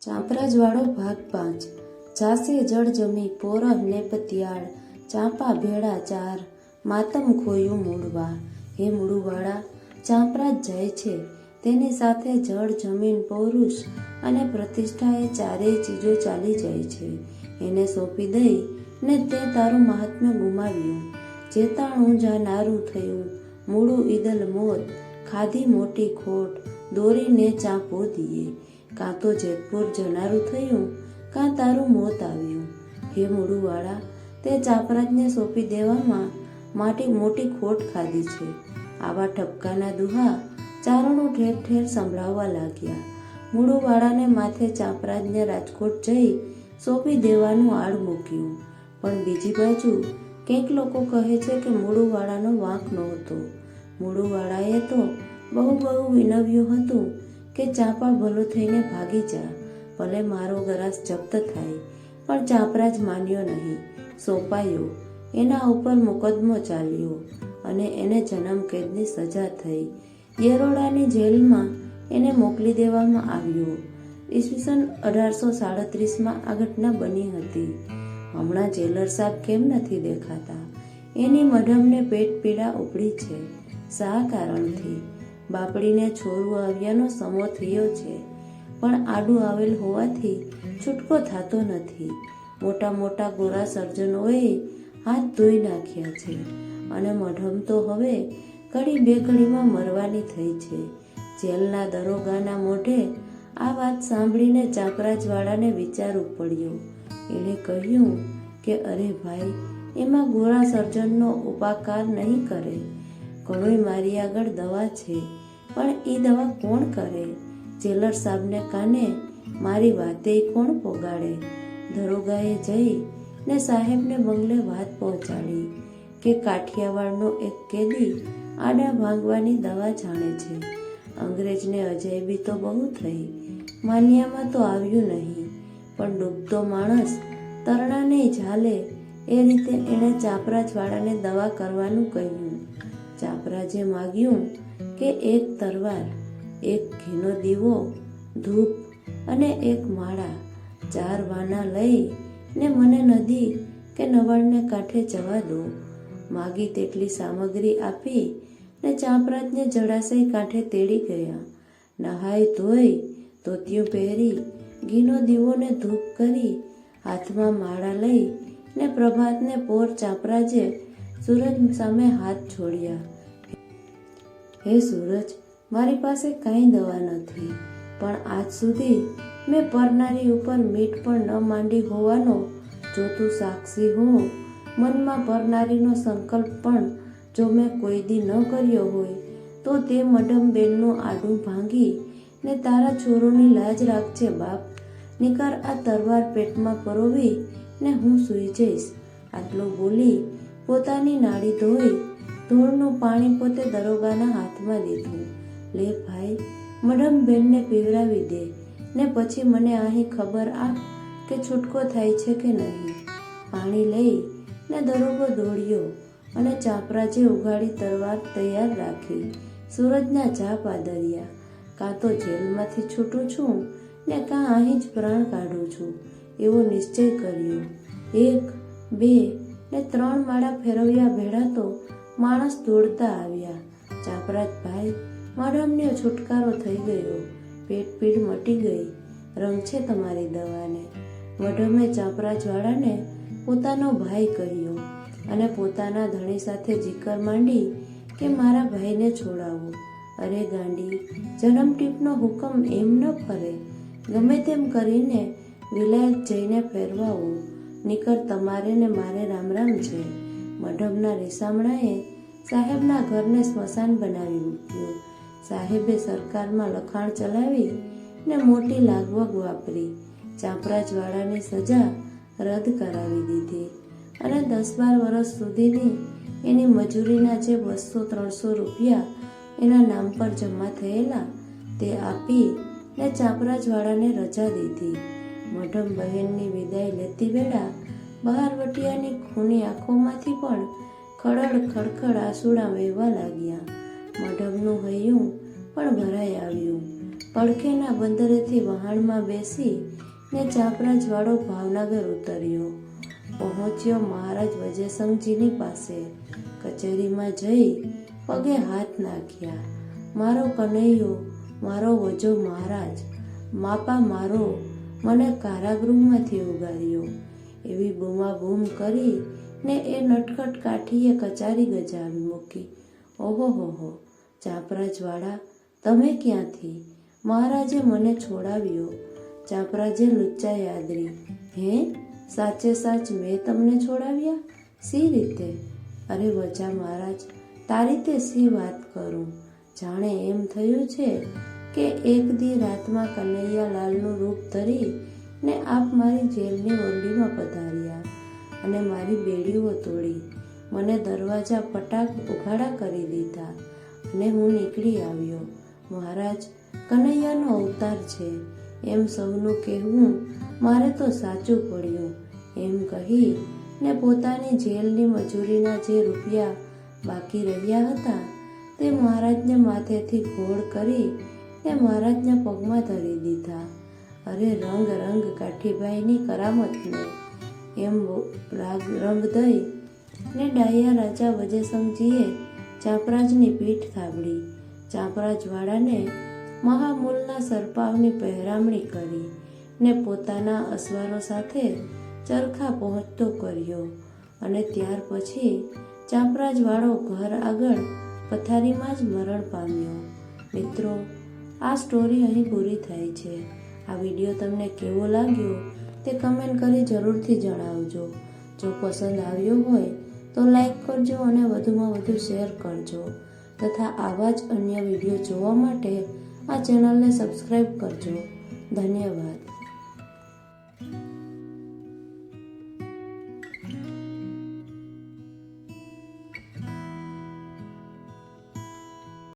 ચાંપરાજવાળો ભાગ 5 જાસે જળ જમી પોરહ ને પતિયાળ ચાંપા ભેળા ચાર માતમ ખોયું મૂળવા. હે મૂળવાળા, ચાંપરાજ જાય છે, તેની સાથે જળ જમીન પૌરુષ અને પ્રતિષ્ઠા એ ચારેય ચીજો ચાલી જાય છે. એને સોંપી દઈ ને તે તારું મહાત્મ્ય ગુમાવ્યું. જેતાણું જા નારું થયું મૂળું ઈદલ મોત ખાધી મોટી ખોટ દોરીને ચાંપો દીએ. કાં તો જેતપુર જનારું થયું કાં તારું મોત આવ્યું. હે મૂળુવાળા, તે ચાંપરાજને સોંપી દેવામાં મોટી ખોટ ખાધી છે. આવા ઠપકાના દુહા ચારણો ઠેર ઠેર સંભળાવવા લાગ્યા. મૂળુવાળાને માથે ચાંપરાજને રાજકોટ જઈ સોંપી દેવાનું આડ મૂક્યું. પણ બીજી બાજુ કંઈક લોકો કહે છે કે મૂળુવાળાનો વાંક નહોતો. મૂળુવાળાએ તો બહુ વિનવ્યું હતું કે ચાંપા ભલો થઈને ભાગી જા, ભલે મારો ગરાસ જપ્ત થાય. પણ ચાંપરાજ માન્યો નહીં, સોંપાયો. એના ઉપર મુકદ્દમો ચાલ્યો અને એને જન્મ કેદની સજા થઈ. યેરોડાની જેલમાં એને મોકલી દેવામાં આવ્યો. ઈસવીસન 1837માં આ ઘટના બની હતી. હમણાં જેલર સાહેબ કેમ નથી દેખાતા? એની મઢમને પેટ પીડા ઉપડી છે. શા કારણથી? બાપડીને છોરું આવ્યાનો સમો થયો છે, પણ આડું આવેલ હોવાથી છૂટકો થતો નથી. મોટા ગોરા સર્જનોએ હાથ ધોઈ નાખ્યા છે અને મઢમ તો હવે ઘડી બે ઘડીમાં મરવાની થઈ છે. જેલના દરોગાના મોઢે આ વાત સાંભળીને ચાંપરાજવાળાને વિચાર ઉપડ્યો. એણે કહ્યું કે અરે ભાઈ, એમાં ગોરા સર્જનનો ઉપાકાર નહીં કરે. ઘણોય મારી આગળ દવા છે, પણ એ દવા કોણ કરે? જેલર સાહેબને કાને મારી વાતે કોણ પોગાડે? દરોગાએ જઈ ને સાહેબને બંગલે વાત પહોંચાડી કે કાઠિયાવાડનો એક કેદી આડા ભાંગવાની દવા જાણે છે. અંગ્રેજને અજાયબી તો બહુ થઈ, માન્યામાં તો આવ્યું નહીં, પણ ડૂબતો માણસ તરણાને ઝાલે એ રીતે એણે ચાંપરાજવાળાને દવા કરવાનું કહ્યું. ચાંપરાજે માગ્યું કે એક તરવાર, એક ઘીનો દીવો, ધૂપ અને એક માળા, 4 વાના લઈ ને મને નદી કે નવાડને કાંઠે જવા દો. માગી તેટલી સામગ્રી આપી ને ચાંપરાજને જળાશય કાંઠે તેડી ગયા. નહાઈ ધોઈ ધોતિયું પહેરી ઘીનો દીવો ને ધૂપ કરી હાથમાં માળા લઈ ને પ્રભાતને પોર ચાંપરાજે સૂરજ સામે હાથ છોડ્યા. હે સૂરજ, મારી પાસે કાંઈ દવા નથી, પણ આજ સુધી મેં પરનારી ઉપર મીઠ પણ ન માંડી હોવાનો જો તું સાક્ષી હો, મનમાં પરનારીનો સંકલ્પ પણ જો મેં કોઈ દી ન કર્યો હોય, તો તે મઢમ બેનનું આડું ભાંગી ને તારા છોરોની લાજ રાખજે બાપ. નિકાર આ તરવાર પેટમાં પરોવી ને હું સૂઈ જઈશ. આટલું બોલી પોતાની નાડી ધોઈ ધોળનું પાણી પોતે દરોગાના હાથમાં દીધું. લે ભાઈ, મઢમ બેનને પીવરાવી દે ને પછી મને અહીં ખબર આપ કે છૂટકો થાય છે કે નહીં. પાણી લઈ ને દરોગો દોડ્યો અને ચાંપરાજે ઉઘાડી તરવાર તૈયાર રાખી સૂરજના ઝાપ આદર્યા. કાં તો જેલમાંથી છૂટું છું ને કાં અહીં જ પ્રાણ કાઢું છું, એવો નિશ્ચય કર્યો. 1, 2 ને 3 માળા ફેરવ્યા ભેળા તો માણસ દોડતા આવ્યા. ચાંપરાજ ભાઈ, મઢમને છુટકારો થઈ ગયો, પેટ પીડ મટી ગઈ. રંગ છે તમારી દવાને. મઢમે ચાંપરાજવાળાને પોતાનો ભાઈ કહ્યો અને પોતાના ધણી સાથે જીકર માંડી કે મારા ભાઈને છોડાવો. અરે ગાંડી, જન્મ ટીપનો હુકમ એમ ન ફરે. ગમે તેમ કરીને વિલાયત જઈને ફેરવાવો, નીકર તમારે ને મારે રામ રામ છે. મઢમના રીસામણાએ સાહેબના ઘરને સ્મશાન બનાવી મૂક્યું. સાહેબે સરકારમાં લખાણ ચલાવી ને મોટી લાગવગ વાપરી ચાંપરાજવાળાની સજા રદ કરાવી દીધી અને 10-12 વર્ષ સુધીની એની મજૂરીના જે 200-300 રૂપિયા એના નામ પર જમા થયેલા તે આપી ને ચાંપરાજવાળાને રજા દીધી. મઢમ બહેનની વિદાય લેતી વેળા બહારવટિયાની ખૂની આંખોમાંથી પણ ખડખડ આંસુડા વહેવા લાગ્યા. મઢમનું હૈયું પણ ભરાઈ આવ્યું. પડખેના બંદરેથી વહાણમાં બેસી ને ચાપરાજવાળો ભાવનગર ઉતર્યો. પહોંચ્યો મહારાજ વજયસંઘજીની પાસે. કચેરીમાં જઈ પગે હાથ નાખ્યા. મારો કનૈયો, મારો વજો મહારાજ, માપા મારો, મને કારાગૃહમાંથી ઉગાર્યો. એવી બૂમાબૂમ કરી ને એ નટખટ કાઠીએ કચારી ગજાવી મૂકી. ઓહોહોહો, ચાપરાજવાળા, તમે ક્યાંથી? મહારાજે મને છોડાવ્યો. ચાપરાજે લુચ્ચાઈ આદરી. હે, સાચે સાચ મેં તમને છોડાવ્યા? સી રીતે? અરે વજા મહારાજ, તારી તે સી વાત કરું. જાણે એમ થયું છે કે એક દી રાતમાં કનૈયાલાલનું રૂપ ધરી ને આપ મારી જેલની ઓરડીમાં પધાર્યા અને મારી બેડીઓ તોડી, મને દરવાજા ફટાક ઉઘાડા કરી દીધા અને હું નીકળી આવ્યો. મહારાજ, કનૈયાનો અવતાર છે એમ સૌનું કહેવું મારે તો સાચું પડ્યું. એમ કહી ને પોતાની જેલની મજૂરીના જે રૂપિયા બાકી રહ્યા હતા તે મહારાજને માથેથી ઘોળ કરી ને મહારાજના પગમાં ધરી દીધા. અરે રંગ રંગ કાઠીભાઈની કરામતને! એમ રંગ દઈ ને ડાયા રાજા વજયસંઘજીએ ચાપરાજની પીઠ થાબડી. ચાપરાજવાળાને મહામૂલના સરપાવની પહેરામણી કરી ને પોતાના અસવારો સાથે ચરખા પહોંચતો કર્યો અને ત્યાર પછી ચાપરાજવાળો ઘર આગળ પથારીમાં જ મરણ પામ્યો. મિત્રો, આ સ્ટોરી અહીં પૂરી થાય છે. આ વિડીયો તમને કેવો લાગ્યો તે કમેન્ટ કરી જરૂરથી જણાવજો. જો પસંદ આવ્યો હોય તો લાઈક કરજો અને વધુમાં વધુ શેર કરજો તથા આવા જ અન્ય વિડીયો જોવા માટે આ ચેનલને સબસ્ક્રાઈબ કરજો. ધન્યવાદ.